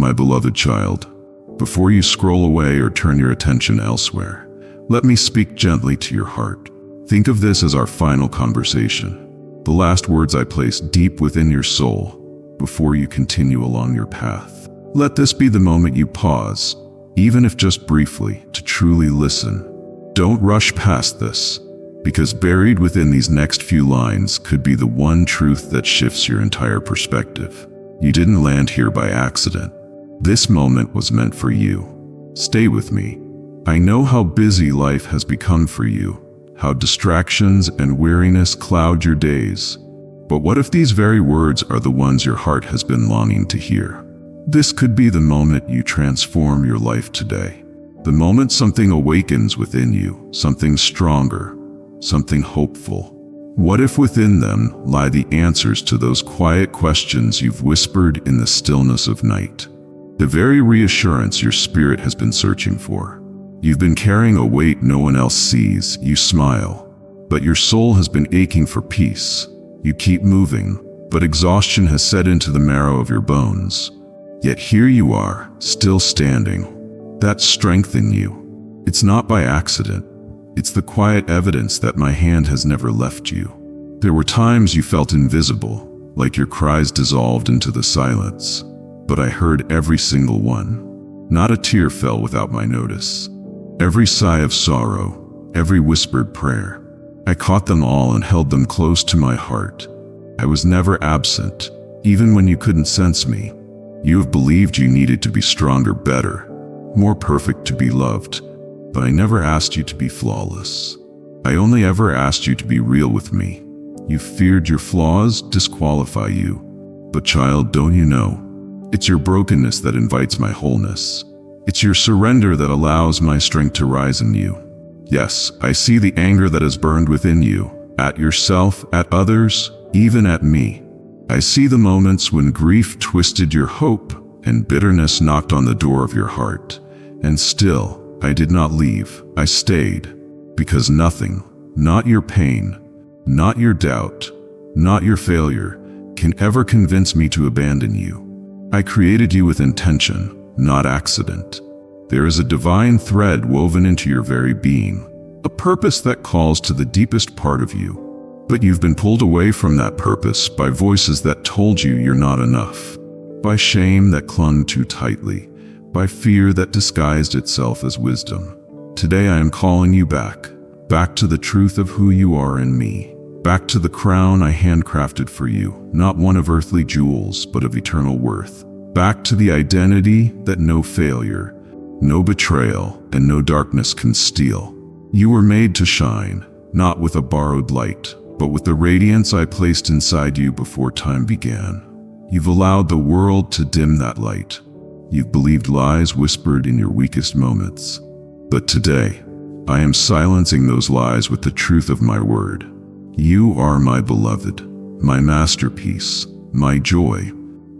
My beloved child, before you scroll away or turn your attention elsewhere, let me speak gently to your heart. Think of this as our final conversation, the last words I place deep within your soul before you continue along your path. Let this be the moment you pause, even if just briefly, to truly listen. Don't rush past this, because buried within these next few lines could be the one truth that shifts your entire perspective. You didn't land here by accident. This moment was meant for you. Stay with me. I know how busy life has become for you, how distractions and weariness cloud your days. But what if these very words are the ones your heart has been longing to hear? This could be the moment you transform your life today. The moment something awakens within you, something stronger, something hopeful. What if within them lie the answers to those quiet questions you've whispered in the stillness of night? The very reassurance your spirit has been searching for. You've been carrying a weight no one else sees. You smile, but your soul has been aching for peace. You keep moving, but exhaustion has set into the marrow of your bones. Yet here you are, still standing. That strength in you. It's not by accident. It's the quiet evidence that my hand has never left you. There were times you felt invisible, like your cries dissolved into the silence. But I heard every single one. Not a tear fell without my notice. Every sigh of sorrow, every whispered prayer. I caught them all and held them close to my heart. I was never absent, even when you couldn't sense me. You have believed you needed to be stronger, better, more perfect to be loved. But I never asked you to be flawless. I only ever asked you to be real with me. You feared your flaws disqualify you. But child, don't you know? It's your brokenness that invites my wholeness. It's your surrender that allows my strength to rise in you. Yes, I see the anger that has burned within you, at yourself, at others, even at me. I see the moments when grief twisted your hope and bitterness knocked on the door of your heart. And still, I did not leave. I stayed. Because nothing, not your pain, not your doubt, not your failure, can ever convince me to abandon you. I created you with intention, not accident. There is a divine thread woven into your very being, a purpose that calls to the deepest part of you. But you've been pulled away from that purpose by voices that told you you're not enough, by shame that clung too tightly, by fear that disguised itself as wisdom. Today I am calling you back to the truth of who you are in me, back to the crown I handcrafted for you, not one of earthly jewels, but of eternal worth. Back to the identity that no failure, no betrayal, and no darkness can steal. You were made to shine, not with a borrowed light, but with the radiance I placed inside you before time began. You've allowed the world to dim that light. You've believed lies whispered in your weakest moments. But today, I am silencing those lies with the truth of my word. You are my beloved, my masterpiece, my joy.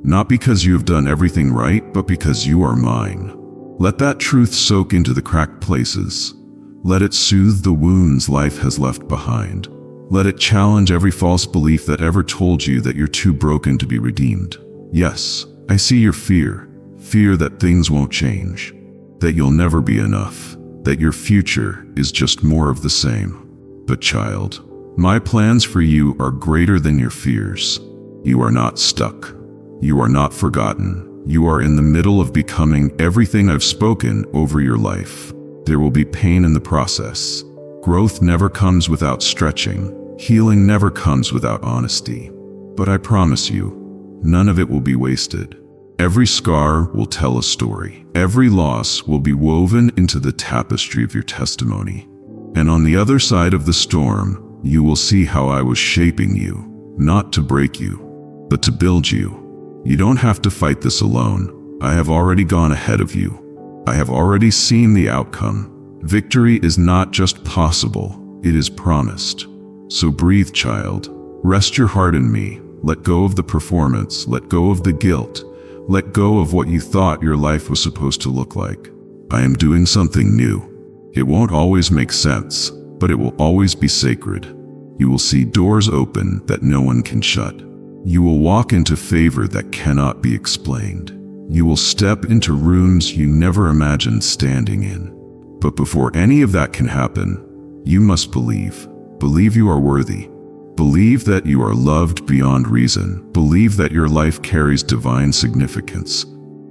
Not because you have done everything right, but because you are mine. Let that truth soak into the cracked places. Let it soothe the wounds life has left behind. Let it challenge every false belief that ever told you that you're too broken to be redeemed. Yes, I see your fear that things won't change, that you'll never be enough, that your future is just more of the same. But child, my plans for you are greater than your fears. You are not stuck. You are not forgotten. You are in the middle of becoming everything I've spoken over your life. There will be pain in the process. Growth never comes without stretching. Healing never comes without honesty. But I promise you, none of it will be wasted. Every scar will tell a story. Every loss will be woven into the tapestry of your testimony. And on the other side of the storm, you will see how I was shaping you, not to break you, but to build you. You don't have to fight this alone. I have already gone ahead of you. I have already seen the outcome. Victory is not just possible, it is promised. So breathe, child. Rest your heart in me. Let go of the performance. Let go of the guilt. Let go of what you thought your life was supposed to look like. I am doing something new. It won't always make sense, but it will always be sacred. You will see doors open that no one can shut. You will walk into favor that cannot be explained. You will step into rooms you never imagined standing in. But before any of that can happen, you must believe. Believe you are worthy. Believe that you are loved beyond reason. Believe that your life carries divine significance.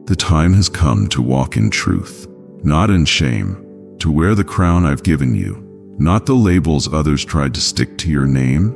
The time has come to walk in truth, not in shame, to wear the crown I've given you, not the labels others tried to stick to your name.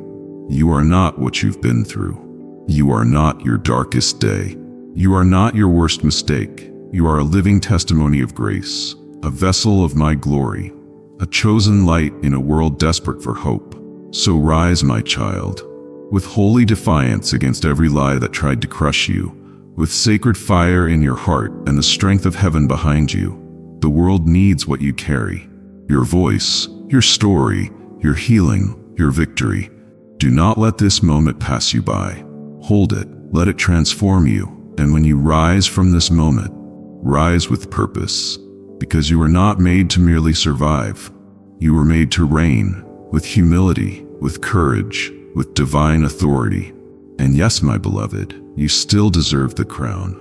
You are not what you've been through. You are not your darkest day. You are not your worst mistake. You are a living testimony of grace, a vessel of my glory, a chosen light in a world desperate for hope. So rise, my child, with holy defiance against every lie that tried to crush you, with sacred fire in your heart and the strength of heaven behind you. The world needs what you carry, your voice, your story, your healing, your victory. Do not let this moment pass you by. Hold it, let it transform you, and when you rise from this moment, rise with purpose, because you were not made to merely survive. You were made to reign, with humility, with courage, with divine authority. And yes, my beloved, you still deserve the crown.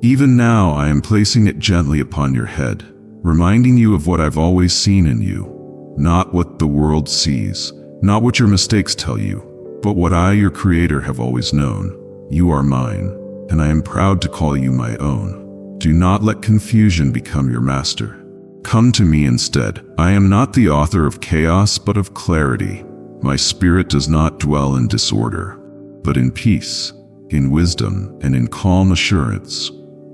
Even now, I am placing it gently upon your head, reminding you of what I've always seen in you, not what the world sees, not what your mistakes tell you, but what I, your Creator, have always known. You are mine, and I am proud to call you my own. Do not let confusion become your master. Come to me instead. I am not the author of chaos, but of clarity. My spirit does not dwell in disorder, but in peace, in wisdom, and in calm assurance.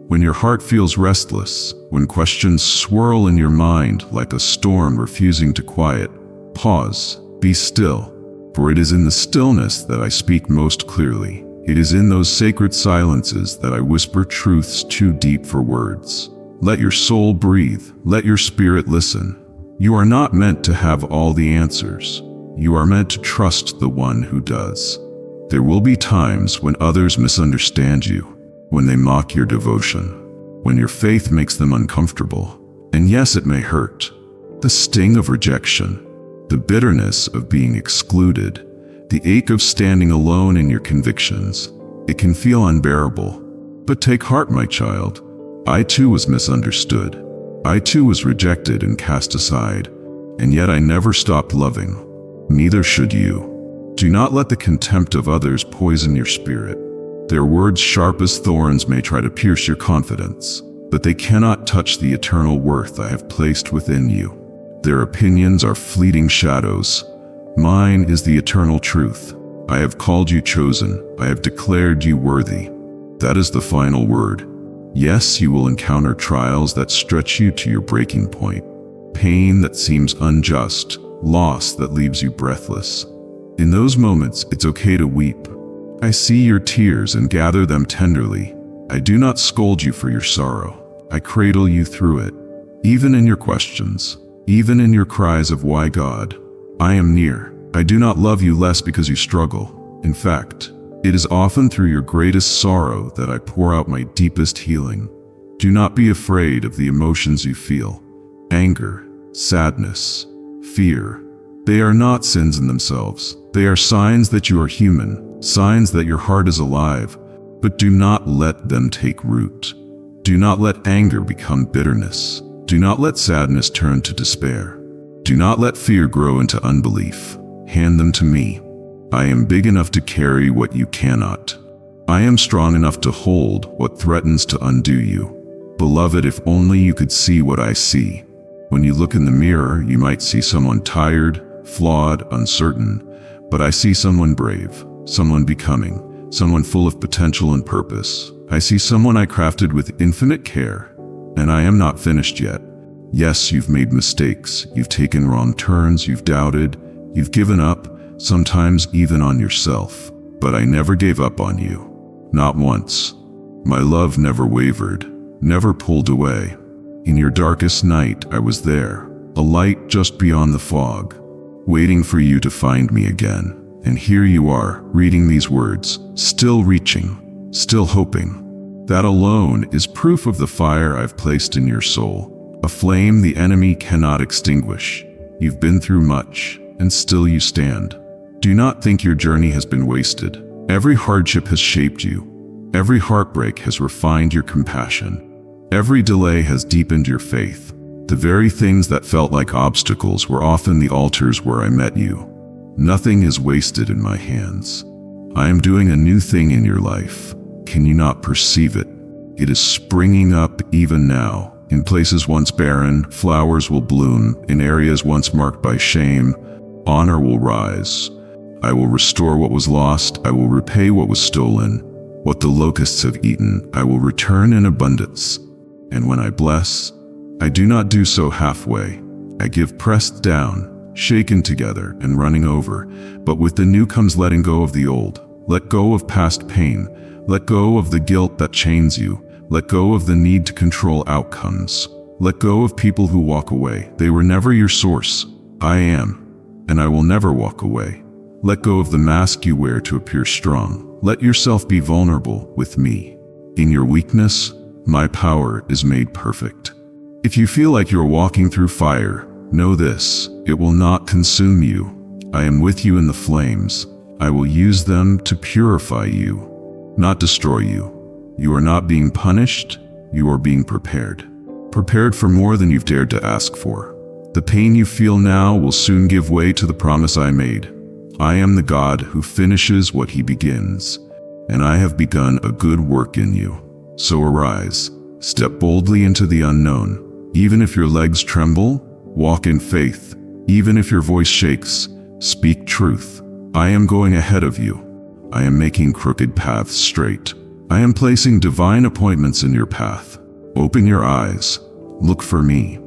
When your heart feels restless, when questions swirl in your mind like a storm refusing to quiet, pause, be still, for it is in the stillness that I speak most clearly. It is in those sacred silences that I whisper truths too deep for words. Let your soul breathe, let your spirit listen. You are not meant to have all the answers. You are meant to trust the one who does. There will be times when others misunderstand you, when they mock your devotion, when your faith makes them uncomfortable. And yes, it may hurt. The sting of rejection, the bitterness of being excluded, the ache of standing alone in your convictions. It can feel unbearable. But take heart, my child. I too was misunderstood. I too was rejected and cast aside. And yet I never stopped loving. Neither should you. Do not let the contempt of others poison your spirit. Their words, sharp as thorns, may try to pierce your confidence, but they cannot touch the eternal worth I have placed within you. Their opinions are fleeting shadows. Mine is the eternal truth. I have called you chosen. I have declared you worthy. That is the final word. Yes, you will encounter trials that stretch you to your breaking point, pain that seems unjust, loss that leaves you breathless. In those moments, it's okay to weep. I see your tears and gather them tenderly. I do not scold you for your sorrow. I cradle you through it. Even in your questions, even in your cries of why God, I am near. I do not love you less because you struggle. In fact, it is often through your greatest sorrow that I pour out my deepest healing. Do not be afraid of the emotions you feel. Anger, sadness, fear. They are not sins in themselves. They are signs that you are human, signs that your heart is alive, but do not let them take root. Do not let anger become bitterness. Do not let sadness turn to despair. Do not let fear grow into unbelief. Hand them to me. I am big enough to carry what you cannot. I am strong enough to hold what threatens to undo you. Beloved, if only you could see what I see. When you look in the mirror, you might see someone tired, flawed, uncertain, but I see someone brave, someone becoming, someone full of potential and purpose. I see someone I crafted with infinite care, and I am not finished yet. Yes, you've made mistakes, you've taken wrong turns, you've doubted, you've given up, sometimes even on yourself, but I never gave up on you. Not once. My love never wavered, never pulled away. In your darkest night, I was there, a light just beyond the fog, waiting for you to find me again. And here you are, reading these words, still reaching, still hoping. That alone is proof of the fire I've placed in your soul, a flame the enemy cannot extinguish. You've been through much, and still you stand. Do not think your journey has been wasted. Every hardship has shaped you. Every heartbreak has refined your compassion. Every delay has deepened your faith. The very things that felt like obstacles were often the altars where I met you. Nothing is wasted in my hands. I am doing a new thing in your life. Can you not perceive it? It is springing up even now. In places once barren, flowers will bloom. In areas once marked by shame, honor will rise. I will restore what was lost. I will repay what was stolen. What the locusts have eaten, I will return in abundance. And when I bless, I do not do so halfway. I give pressed down, shaken together, and running over. But with the new comes letting go of the old. Let go of past pain. Let go of the guilt that chains you. Let go of the need to control outcomes. Let go of people who walk away. They were never your source. I am, and I will never walk away. Let go of the mask you wear to appear strong. Let yourself be vulnerable with me. In your weakness, my power is made perfect. If you feel like you're walking through fire, know this: it will not consume you. I am with you in the flames. I will use them to purify you, not destroy you. You are not being punished, you are being prepared. Prepared for more than you've dared to ask for. The pain you feel now will soon give way to the promise I made. I am the God who finishes what he begins, and I have begun a good work in you. So arise, step boldly into the unknown. Even if your legs tremble, walk in faith. Even if your voice shakes, speak truth. I am going ahead of you. I am making crooked paths straight. I am placing divine appointments in your path. Open your eyes. Look for me.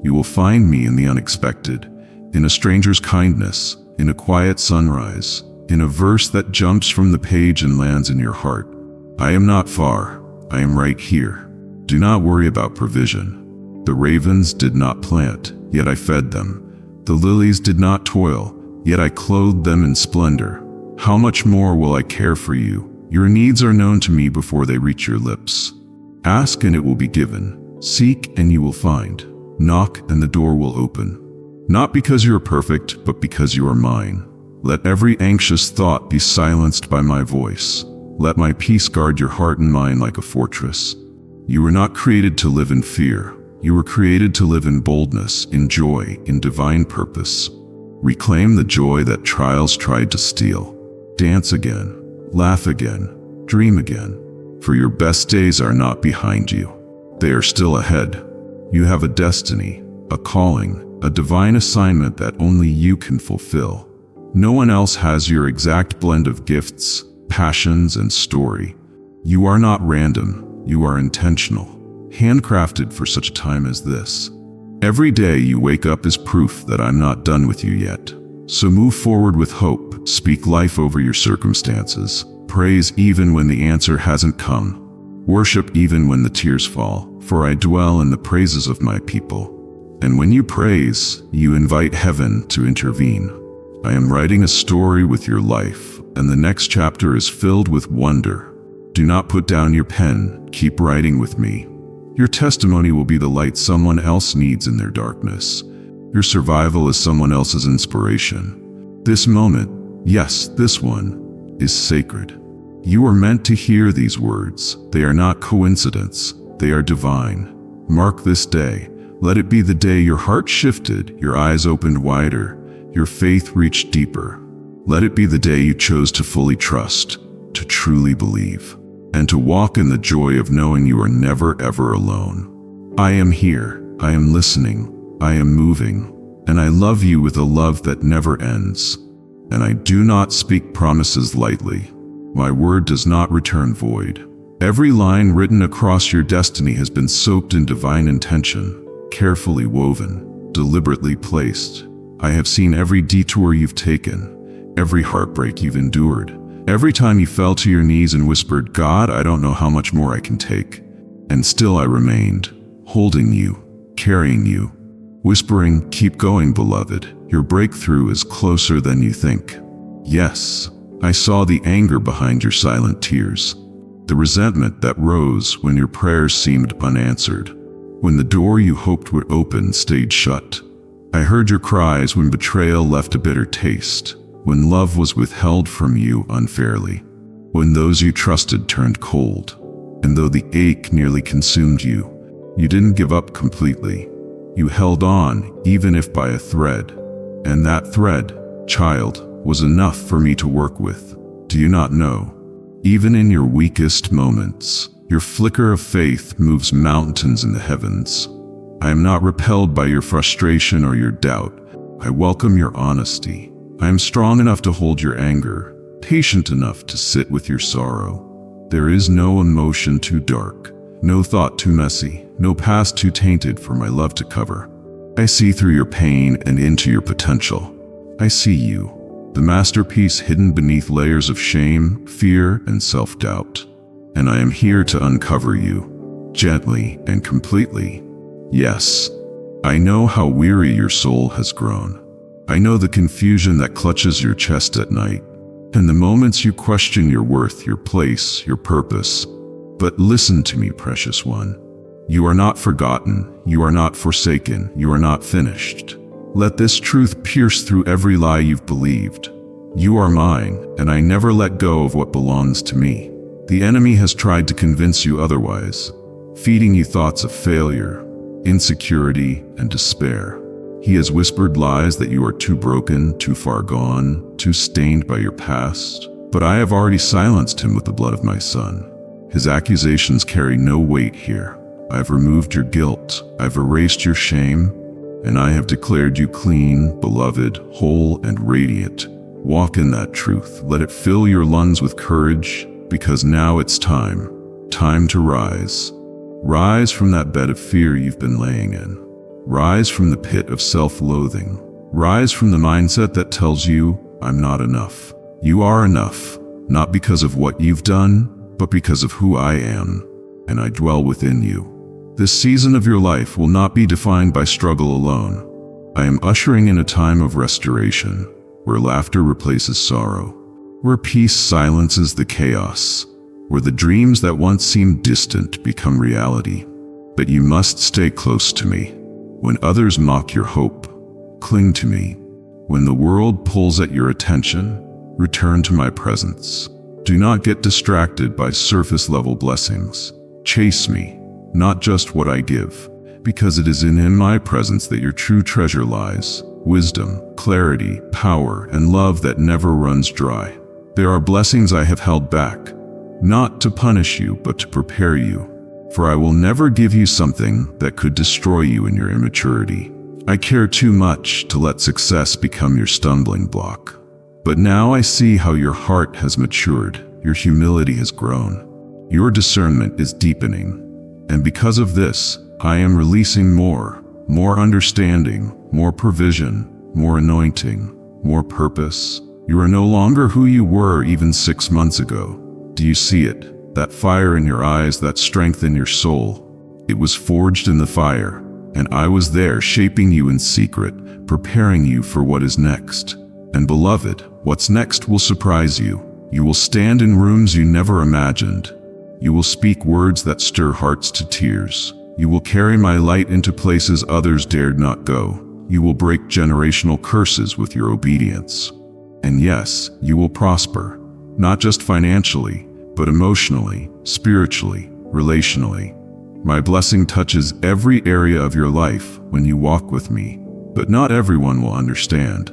You will find me in the unexpected, in a stranger's kindness, in a quiet sunrise, in a verse that jumps from the page and lands in your heart. I am not far. I am right here. Do not worry about provision. The ravens did not plant, yet I fed them. The lilies did not toil, yet I clothed them in splendor. How much more will I care for you? Your needs are known to me before they reach your lips. Ask and it will be given. Seek and you will find. Knock and the door will open. Not because you are perfect, but because you are mine. Let every anxious thought be silenced by my voice. Let my peace guard your heart and mind like a fortress. You were not created to live in fear. You were created to live in boldness, in joy, in divine purpose. Reclaim the joy that trials tried to steal. Dance again, laugh again, dream again. For your best days are not behind you. They are still ahead. You have a destiny, a calling, a divine assignment that only you can fulfill. No one else has your exact blend of gifts, passions, and story. You are not random, you are intentional, handcrafted for such a time as this. Every day you wake up is proof that I'm not done with you yet. So move forward with hope, speak life over your circumstances, praise even when the answer hasn't come, worship even when the tears fall, for I dwell in the praises of my people. And when you praise, you invite heaven to intervene. I am writing a story with your life, and the next chapter is filled with wonder. Do not put down your pen, keep writing with me. Your testimony will be the light someone else needs in their darkness. Your survival is someone else's inspiration. This moment, yes, this one, is sacred. You are meant to hear these words. They are not coincidence, they are divine. Mark this day. Let it be the day your heart shifted, your eyes opened wider, your faith reached deeper. Let it be the day you chose to fully trust, to truly believe, and to walk in the joy of knowing you are never ever alone. I am here, I am listening, I am moving, and I love you with a love that never ends. And I do not speak promises lightly. My word does not return void. Every line written across your destiny has been soaked in divine intention, carefully woven, deliberately placed. I have seen every detour you've taken, every heartbreak you've endured, every time you fell to your knees and whispered, God, I don't know how much more I can take. And still I remained, holding you, carrying you, whispering, keep going, beloved. Your breakthrough is closer than you think. Yes, I saw the anger behind your silent tears, the resentment that rose when your prayers seemed unanswered, when the door you hoped would open stayed shut. I heard your cries when betrayal left a bitter taste, when love was withheld from you unfairly. when those you trusted turned cold, and though the ache nearly consumed you, you didn't give up completely. You held on, even if by a thread. And that thread, child, was enough for me to work with. Do you not know? Even in your weakest moments, your flicker of faith moves mountains in the heavens. I am not repelled by your frustration or your doubt. I welcome your honesty. I am strong enough to hold your anger, patient enough to sit with your sorrow. There is no emotion too dark, no thought too messy, no past too tainted for my love to cover. I see through your pain and into your potential. I see you, the masterpiece hidden beneath layers of shame, fear, and self-doubt. And I am here to uncover you, gently and completely. Yes, I know how weary your soul has grown. I know the confusion that clutches your chest at night, and the moments you question your worth, your place, your purpose. But listen to me, precious one. You are not forgotten, you are not forsaken, you are not finished. Let this truth pierce through every lie you've believed. You are mine, and I never let go of what belongs to me. The enemy has tried to convince you otherwise, feeding you thoughts of failure, insecurity, and despair. He has whispered lies that you are too broken, too far gone, too stained by your past. But I have already silenced him with the blood of my Son. His accusations carry no weight here. I have removed your guilt, I have erased your shame, and I have declared you clean, beloved, whole, and radiant. Walk in that truth. Let it fill your lungs with courage, because now it's time to rise. Rise from that bed of fear you've been laying in. Rise from the pit of self-loathing. Rise from the mindset that tells you, I'm not enough. You are enough, not because of what you've done, but because of who I am, and I dwell within you. This season of your life will not be defined by struggle alone. I am ushering in a time of restoration, where laughter replaces sorrow, where peace silences the chaos, where the dreams that once seemed distant become reality. But you must stay close to me. When others mock your hope, cling to me. When the world pulls at your attention, return to my presence. Do not get distracted by surface-level blessings. Chase me, not just what I give, because it is in my presence that your true treasure lies. Wisdom, clarity, power, and love that never runs dry. There are blessings I have held back, not to punish you, but to prepare you. For I will never give you something that could destroy you in your immaturity. I care too much to let success become your stumbling block. But now I see how your heart has matured, your humility has grown, your discernment is deepening. And because of this, I am releasing more understanding, more provision, more anointing, more purpose. You are no longer who you were even 6 months ago. Do you see it? That fire in your eyes, that strength in your soul. It was forged in the fire, and I was there shaping you in secret, preparing you for what is next. And beloved, what's next will surprise you. You will stand in rooms you never imagined. You will speak words that stir hearts to tears. You will carry my light into places others dared not go. You will break generational curses with your obedience. And yes, you will prosper, not just financially, but emotionally, spiritually, relationally. My blessing touches every area of your life when you walk with me, but not everyone will understand.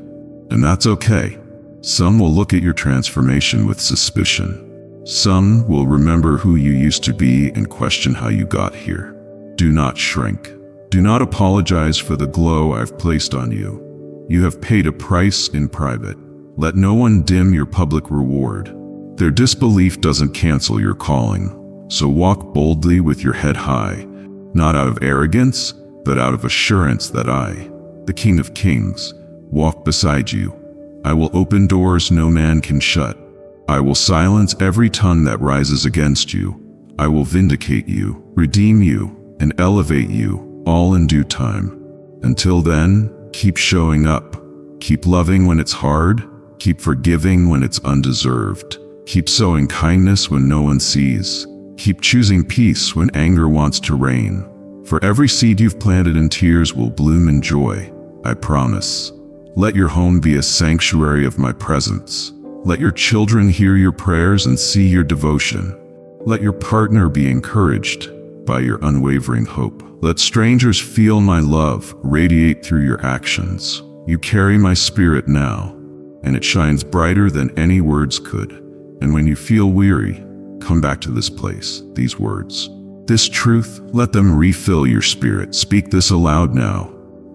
And that's okay. Some will look at your transformation with suspicion. Some will remember who you used to be and question how you got here. Do not shrink. Do not apologize for the glow I've placed on you. You have paid a price in private. Let no one dim your public reward. Their disbelief doesn't cancel your calling. So walk boldly with your head high, not out of arrogance, but out of assurance that I, the King of Kings, walk beside you. I will open doors no man can shut. I will silence every tongue that rises against you. I will vindicate you, redeem you, and elevate you, all in due time. Until then, keep showing up. Keep loving when it's hard. Keep forgiving when it's undeserved. Keep sowing kindness when no one sees. Keep choosing peace when anger wants to reign. For every seed you've planted in tears will bloom in joy, I promise. Let your home be a sanctuary of my presence. Let your children hear your prayers and see your devotion. Let your partner be encouraged by your unwavering hope. Let strangers feel my love radiate through your actions. You carry my spirit now, and it shines brighter than any words could. And when you feel weary, come back to this place, these words. This truth, let them refill your spirit. Speak this aloud now.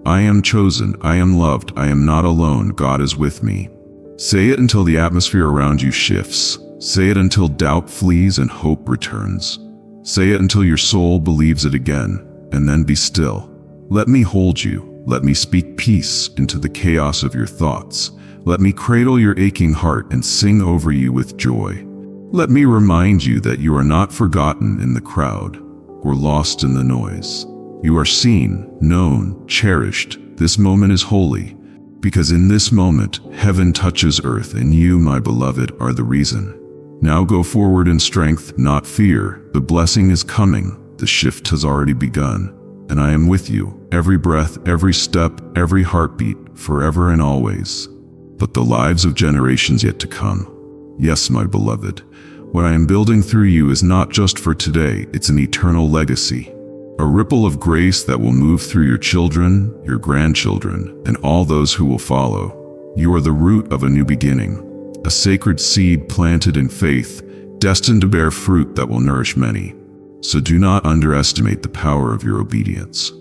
I am chosen, I am loved, I am not alone, God is with me. Say it until the atmosphere around you shifts. Say it until doubt flees and hope returns. Say it until your soul believes it again, and then be still. Let me hold you. Let me speak peace into the chaos of your thoughts. Let me cradle your aching heart and sing over you with joy. Let me remind you that you are not forgotten in the crowd or lost in the noise. You are seen, known, cherished. This moment is holy, because in this moment, heaven touches earth, and you, my beloved, are the reason. Now go forward in strength, not fear. The blessing is coming. The shift has already begun, and I am with you, every breath, every step, every heartbeat, forever and always. But the lives of generations yet to come. Yes, my beloved, what I am building through you is not just for today, it's an eternal legacy. A ripple of grace that will move through your children, your grandchildren, and all those who will follow. You are the root of a new beginning, a sacred seed planted in faith, destined to bear fruit that will nourish many. So do not underestimate the power of your obedience.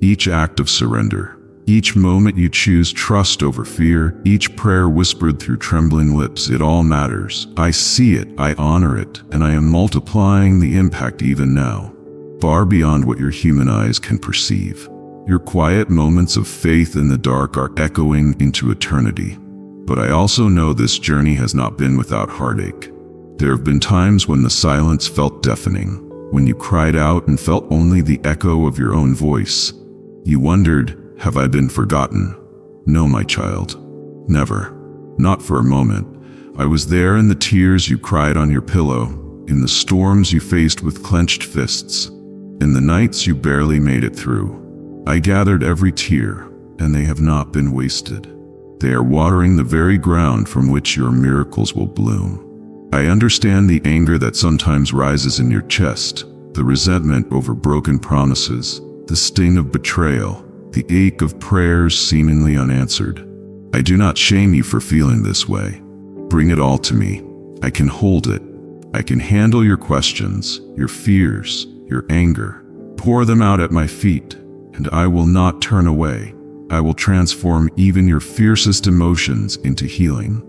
Each act of surrender, each moment you choose trust over fear, each prayer whispered through trembling lips, it all matters. I see it, I honor it, and I am multiplying the impact even now, far beyond what your human eyes can perceive. Your quiet moments of faith in the dark are echoing into eternity. But I also know this journey has not been without heartache. There have been times when the silence felt deafening, when you cried out and felt only the echo of your own voice. You wondered, have I been forgotten? No, my child. Never. Not for a moment. I was there in the tears you cried on your pillow, in the storms you faced with clenched fists, in the nights you barely made it through. I gathered every tear, and they have not been wasted. They are watering the very ground from which your miracles will bloom. I understand the anger that sometimes rises in your chest, the resentment over broken promises, the sting of betrayal, the ache of prayers seemingly unanswered. I do not shame you for feeling this way. Bring it all to me. I can hold it. I can handle your questions, your fears, your anger. Pour them out at my feet, and I will not turn away. I will transform even your fiercest emotions into healing,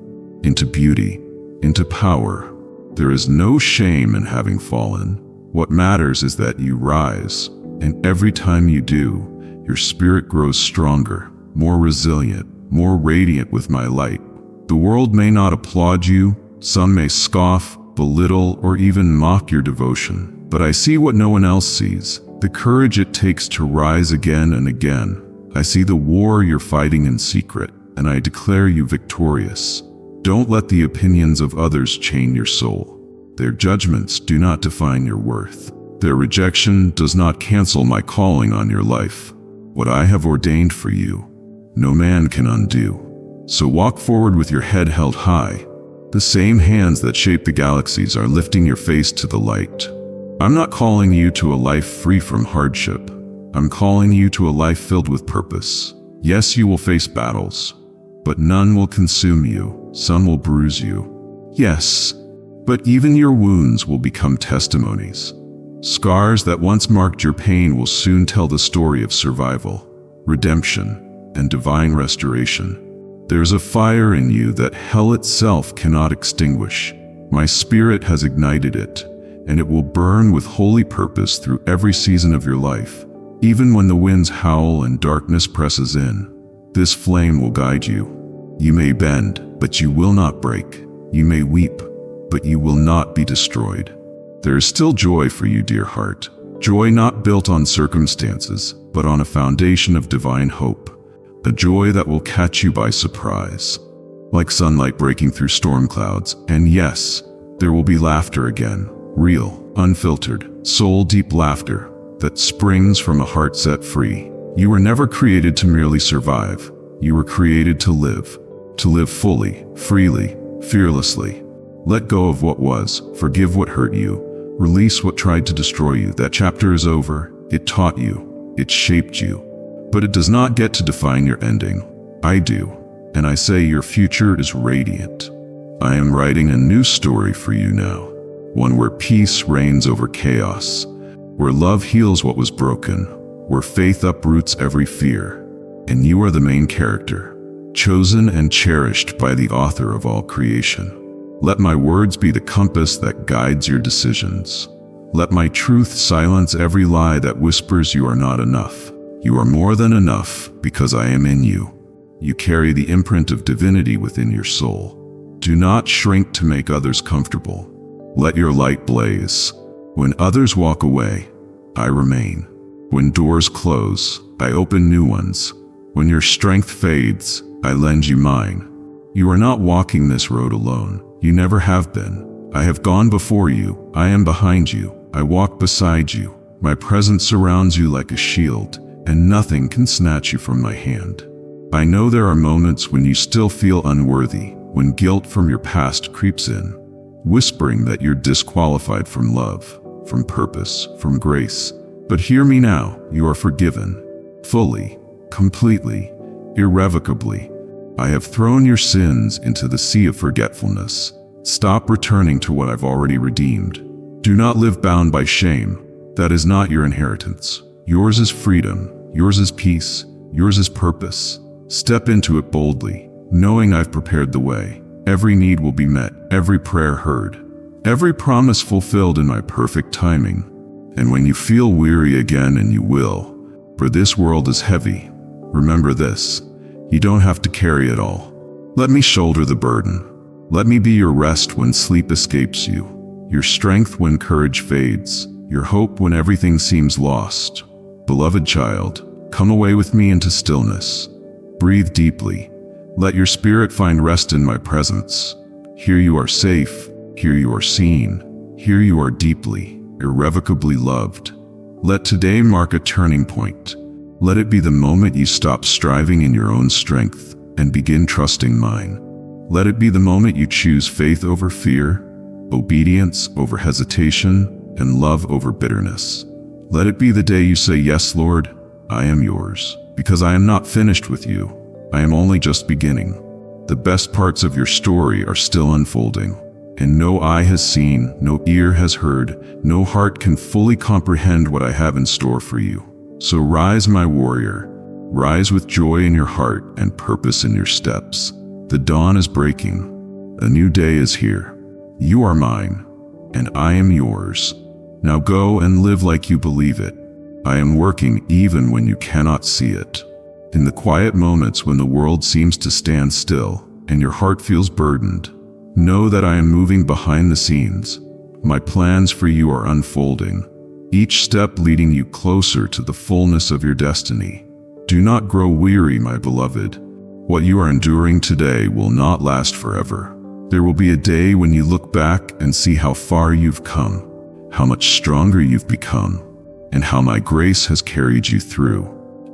into beauty, into power. There is no shame in having fallen. What matters is that you rise, and every time you do, your spirit grows stronger, more resilient, more radiant with my light. The world may not applaud you, some may scoff, belittle, or even mock your devotion, but I see what no one else sees, the courage it takes to rise again and again. I see the war you're fighting in secret, and I declare you victorious. Don't let the opinions of others chain your soul. Their judgments do not define your worth. Their rejection does not cancel my calling on your life. What I have ordained for you, no man can undo. So walk forward with your head held high. The same hands that shape the galaxies are lifting your face to the light. I'm not calling you to a life free from hardship. I'm calling you to a life filled with purpose. Yes, you will face battles, but none will consume you. Some will bruise you. Yes, but even your wounds will become testimonies. Scars that once marked your pain will soon tell the story of survival, redemption, and divine restoration. There's a fire in you that hell itself cannot extinguish. My spirit has ignited it, and it will burn with holy purpose through every season of your life. Even when the winds howl and darkness presses in, this flame will guide you. You may bend, but you will not break. You may weep, but you will not be destroyed. There is still joy for you, dear heart. Joy not built on circumstances, but on a foundation of divine hope. A joy that will catch you by surprise, like sunlight breaking through storm clouds. And yes, there will be laughter again, real, unfiltered, soul-deep laughter that springs from a heart set free. You were never created to merely survive. You were created to live fully, freely, fearlessly. Let go of what was, forgive what hurt you, release what tried to destroy you. That chapter is over. It taught you, it shaped you. But it does not get to define your ending. I do, and I say your future is radiant. I am writing a new story for you now, one where peace reigns over chaos, where love heals what was broken, where faith uproots every fear. And you are the main character, chosen and cherished by the author of all creation. Let my words be the compass that guides your decisions. Let my truth silence every lie that whispers you are not enough. You are more than enough because I am in you. You carry the imprint of divinity within your soul. Do not shrink to make others comfortable. Let your light blaze. When others walk away, I remain. When doors close, I open new ones. When your strength fades, I lend you mine. You are not walking this road alone. You never have been. I have gone before you. I am behind you. I walk beside you. My presence surrounds you like a shield, and nothing can snatch you from my hand. I know there are moments when you still feel unworthy, when guilt from your past creeps in, whispering that you're disqualified from love, from purpose, from grace. But hear me now, you are forgiven. Fully, completely, irrevocably. I have thrown your sins into the sea of forgetfulness. Stop returning to what I've already redeemed. Do not live bound by shame. That is not your inheritance. Yours is freedom. Yours is peace. Yours is purpose. Step into it boldly, knowing I've prepared the way. Every need will be met, every prayer heard, every promise fulfilled in my perfect timing. And when you feel weary again, and you will, for this world is heavy, remember this: you don't have to carry it all. Let me shoulder the burden. Let me be your rest when sleep escapes you, your strength when courage fades, your hope when everything seems lost. Beloved child, come away with me into stillness. Breathe deeply. Let your spirit find rest in my presence. Here you are safe. Here you are seen. Here you are deeply, irrevocably loved. Let today mark a turning point. Let it be the moment you stop striving in your own strength and begin trusting mine. Let it be the moment you choose faith over fear, obedience over hesitation, and love over bitterness. Let it be the day you say, "Yes, Lord, I am yours," because I am not finished with you. I am only just beginning. The best parts of your story are still unfolding, and no eye has seen, no ear has heard, no heart can fully comprehend what I have in store for you. So rise, my warrior. Rise with joy in your heart and purpose in your steps. The dawn is breaking. A new day is here. You are mine, and I am yours. Now go and live like you believe it. I am working even when you cannot see it. In the quiet moments when the world seems to stand still and your heart feels burdened, know that I am moving behind the scenes. My plans for you are unfolding, each step leading you closer to the fullness of your destiny. Do not grow weary, my beloved. What you are enduring today will not last forever. There will be a day when you look back and see how far you've come, how much stronger you've become, and how my grace has carried you through.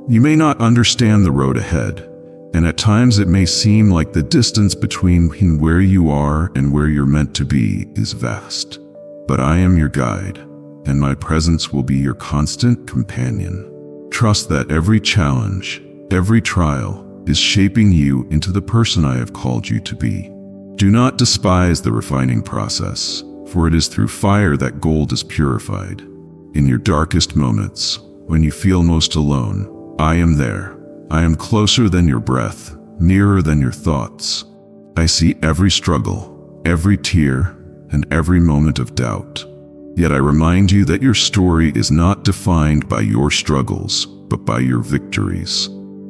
You may not understand the road ahead, and at times it may seem like the distance between where you are and where you're meant to be is vast. But I am your guide, and my presence will be your constant companion. Trust that every challenge, every trial, is shaping you into the person I have called you to be. Do not despise the refining process, for it is through fire that gold is purified. In your darkest moments, when you feel most alone, I am there. I am closer than your breath, nearer than your thoughts. I see every struggle, every tear, and every moment of doubt. Yet I remind you that your story is not defined by your struggles, but by your victories.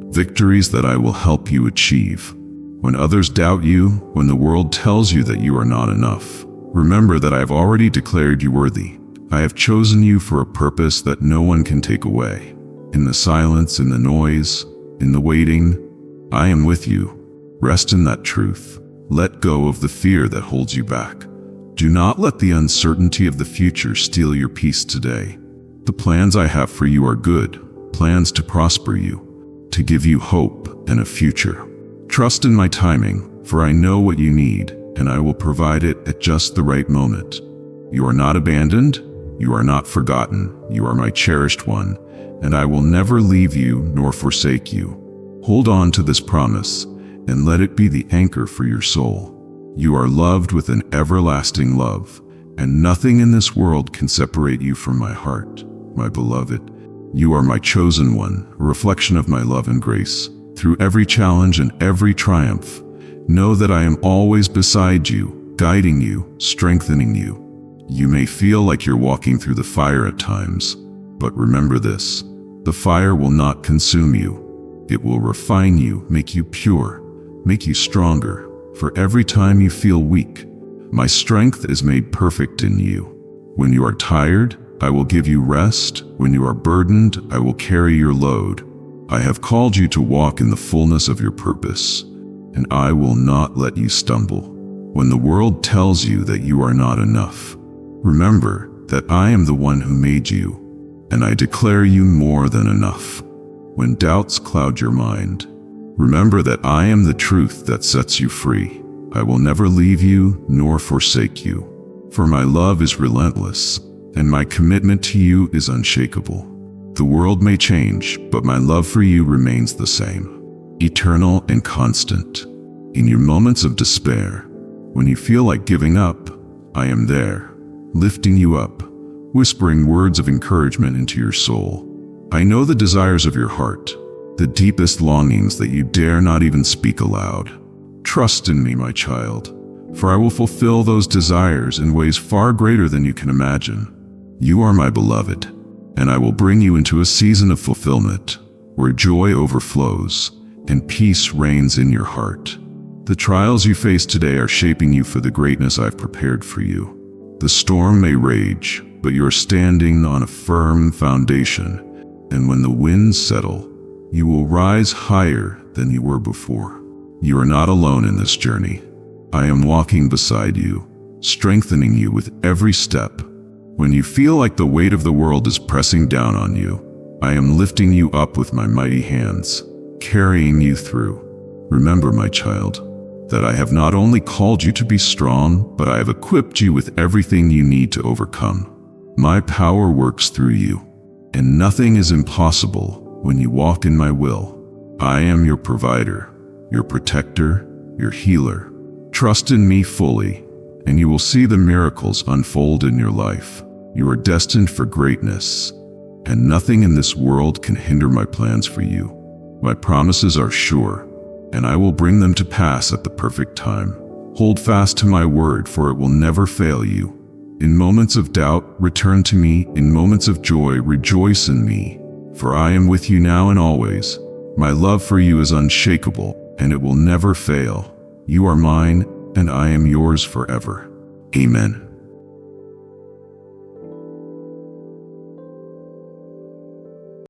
Victories that I will help you achieve. When others doubt you, when the world tells you that you are not enough, remember that I have already declared you worthy. I have chosen you for a purpose that no one can take away. In the silence, in the noise, in the waiting, I am with you. Rest in that truth. Let go of the fear that holds you back. Do not let the uncertainty of the future steal your peace today. The plans I have for you are good, plans to prosper you, to give you hope and a future. Trust in my timing, for I know what you need, and I will provide it at just the right moment. You are not abandoned, you are not forgotten, you are my cherished one, and I will never leave you nor forsake you. Hold on to this promise, and let it be the anchor for your soul. You are loved with an everlasting love, and nothing in this world can separate you from my heart, my beloved. You are my chosen one, a reflection of my love and grace. Through every challenge and every triumph, know that I am always beside you, guiding you, strengthening you. You may feel like you're walking through the fire at times, but remember this: the fire will not consume you. It will refine you, make you pure, make you stronger. For every time you feel weak, my strength is made perfect in you. When you are tired, I will give you rest. When you are burdened, I will carry your load. I have called you to walk in the fullness of your purpose, and I will not let you stumble. When the world tells you that you are not enough, remember that I am the one who made you, and I declare you more than enough. When doubts cloud your mind, remember that I am the truth that sets you free. I will never leave you nor forsake you, for my love is relentless, and my commitment to you is unshakable. The world may change, but my love for you remains the same, eternal and constant. In your moments of despair, when you feel like giving up, I am there, lifting you up, whispering words of encouragement into your soul. I know the desires of your heart, the deepest longings that you dare not even speak aloud. Trust in me, my child, for I will fulfill those desires in ways far greater than you can imagine. You are my beloved, and I will bring you into a season of fulfillment, where joy overflows and peace reigns in your heart. The trials you face today are shaping you for the greatness I've prepared for you. The storm may rage, but you're standing on a firm foundation, and when the winds settle, you will rise higher than you were before. You are not alone in this journey. I am walking beside you, strengthening you with every step. When you feel like the weight of the world is pressing down on you, I am lifting you up with my mighty hands, carrying you through. Remember, my child, that I have not only called you to be strong, but I have equipped you with everything you need to overcome. My power works through you, and nothing is impossible when you walk in my will. I am your provider, your protector, your healer. Trust in me fully, and you will see the miracles unfold in your life. You are destined for greatness, and nothing in this world can hinder my plans for you. My promises are sure, and I will bring them to pass at the perfect time. Hold fast to my word, for it will never fail you. In moments of doubt, return to me. In moments of joy, rejoice in me, for I am with you now and always. My love for you is unshakable, and it will never fail. You are mine, and I am yours forever. Amen.